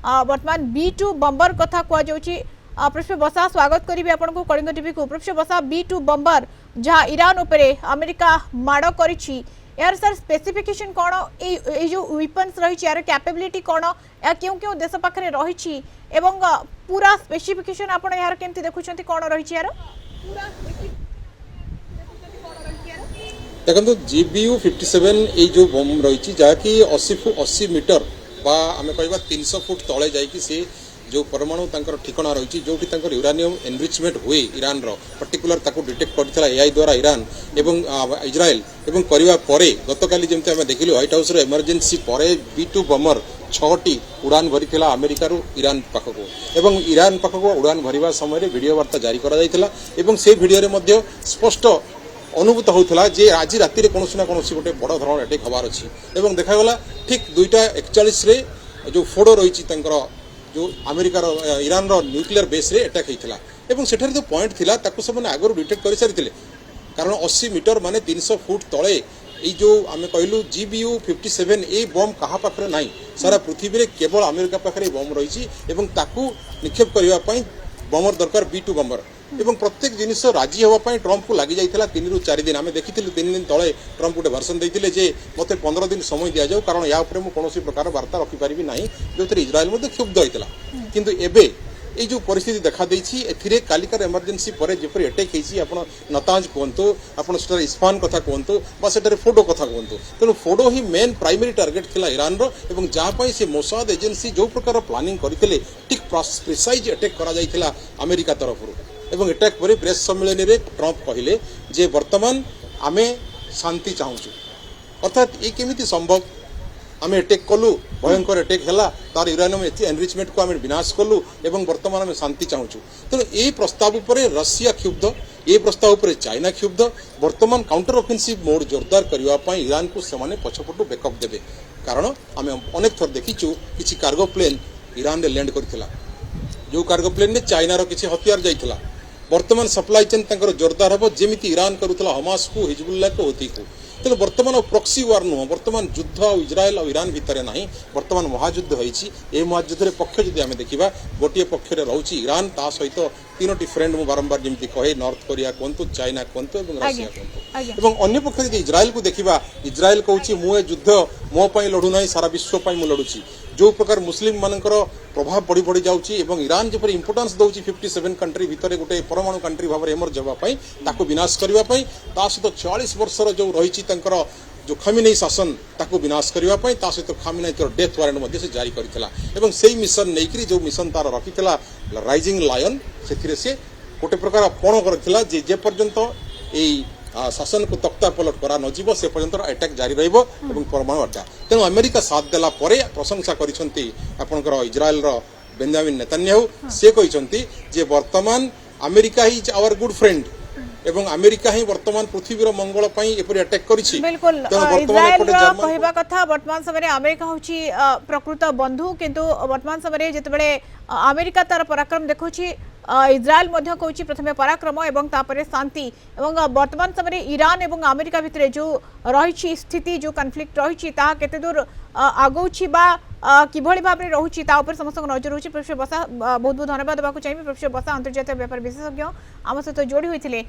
वर्तमान B2 बम्बर कथा कहुच्छी। Professor बसा स्वागत करी आपको कलिंग टीवी को। प्रोफेसर बसा B2 बम्बर जहाँ ईरान उपरे अमेरिका माड़ करिछि यार सर स्पेसिफिकेशन कौन ये जो वेपन्स रही यार कैपेबिलिटी कौन या क्यों क्यों देश पाखे रही एवं पूरा स्पेसिफिकेशन आप यार केमती देखुं कौन रही यार देखो GBU-57 ये जो बम रही जहाँकि 80 मीटर बा आम कह 300 फुट तले जाकि जो परमाणु ठिकाना रही जो यूरानियम एनरिचमेंट हुए ईरान पर्टिकुलर डिटेक्ट करता AI द्वारा ईरान एवं इजराइल एवं करने पर गतकाली जमी आम देखिलु व्हाइट हाउस इमरजेंसी पर B2 बमर 6टी उड़ान भरी अमेरिका ईरान पाखक एवं ईरान पाखक उड़ान भरवा समय वीडियो वार्ता जारी करा से वीडियो स्पष्ट अनुभूत होता जे आज राति कौन ना कौन गोटे बड़ धरण अटैक हबार अच्छी देखागला ठीक 2:41 जो फोड़ो रही जो अमेरिकार ईरान न्यूक्लियर बेस रे अटैक होता है सेठार जो पॉइंट थिला ताकू सब आगु डिटेक्ट कर सारी कारण 80 मीटर माने 300 फुट तले ये जो आम कहलु GBU-57 ये बम कहाँ पाखे ना सारा पृथ्वी में केवल अमेरिका पाखे बम रही निक्षेप करने बमर दरकार B2 बमर एवं प्रत्येक जिनिस राजी होगापी ट्रंप को लगी जाता 3 ରୁ 4 दिन आम देखी 3 दिन तले ट्रंप गोटे भर्सन देते जे मत 15 दिन समय दि जाऊ कारण या कौन प्रकार वार्ता रखिपारि ना जो इजराइल क्षुब्ध होता किंतु एबे ये जो परिस्थिति देखा देछि एथिरे कालिकार इमरजेंसी पर जेपरि अटैक होइछि आपण नताज कहतु आपण सेटर इस्फान कथा कहतु बा सेटर फोटो कथा कहतु तेणु फोटो ही मेन प्राइमरी टार्गेट थिला ईरान रो एवं जहाँ से मोसाद एजेंसी जो प्रकार प्लानिंग करथिले ठीक प्रिसाइज अटैक करा जाइथिला अमेरिका तरफ एवं अटैक पर प्रेस सम्मेलन में ट्रंप कहले जे वर्तमान आमे शांति चाहूँ अर्थात ये केमिति संभव आम अटैक कलु भयंकर अटैक है तार यूरानियम एनरिचमेंट को आम विनाश कलु एवं वर्तमान आम शांति चाहूँ तेणु ये प्रस्ताव पर रशिया क्षुब्ध ये प्रस्ताव पर चाइना क्षुब्ध वर्तमान काउंटर ऑफेंसिव मोड जोरदार करने ईरान को सेमाने पछपटू बैकअप देवे कारण आम अनेक थर देखीचु किसी कार्गो प्लेन ईरान रे लैंड करथिला जो कार्गो प्लेन ने चाइनार किसी हथियार जाइथिला वर्तमान सप्लाई चेन जोरदार हम जमी ईरान करुला हमास को हिजबुल्ला को होती को तेणु वर्तमान प्रॉक्सी वार नुह वर्तमान युद्ध इजराइल और ईरान भितर ना वर्तमान महायुद्ध होती महायुद्ध पक्ष जब आम देखा गोटे पक्ष रोचे ईरान ता सहित 3टी फ्रेंड मु बारंबार जमी कहे नॉर्थ कोरिया कहतु चाइना कहतु रशिया कहतु अन्य पक्ष यदि इजराइल को देखा इजराइल कहूँ मुझे युद्ध मो लड़ू ना सारा विश्व मु लड़ुची जो प्रकार मुस्लिम मानकर प्रभाव बढ़ी बढ़ी जाऊँगी ईरान जब इंपोर्टान्स दौर 57 कंट्री भितर गोटे परमाणु कंट्री भाव में एमर्ज होगापी विनाश करने सहित 40 वर्षर जो रही जो खामिनेई शासन ताको विनाश करने सहित खामिनेई डेथ वारंट से जारी करता से मिशन नहीं जो मिशन तार रखी राइजिंग लायन से गोटे प्रकार पण कर पर्यंत शासन को तख्ता पलट करा नजिब से पर्यंत अटैक जारी रहिबो एवं परमाणु अड्डा तेणु अमेरिका साथ देला परे प्रशंसा करिसंती आपनकर इजराइल रो बेंजामिन नेतन्याहू से कहिसंती जे वर्तमान अमेरिका ही आवर गुड फ्रेंड एवं अमेरिका ही वर्तमान पृथ्वीर मंगल पई एपरि अटैक करिछि बिल्कुल इजराइल कहबा कथा वर्तमान समय अमेरिका होछि प्रकृत बंधु किंतु वर्तमान समय जेतबेले अमेरिका तार पराक्रम देखुछि इजराइल मध्य कहूँ प्रथम पराक्रम एवं तापरे शांति एवं वर्तमान समय ईरान एवं अमेरिका भितर जो रही स्थिति जो कन्फ्लिक्ट रही केते दूर आगौछि बा किभଳି भाबरे रहुछि ता ऊपर समस्त नजर रहुछि। प्रोफेसर बसा बहुत बहुत धन्यवाद देबाकू चाहिए। प्रोफेसर बसा अंतर्जातीय व्यापार विशेषज्ञ आम सहित जोड़ी होइथिले।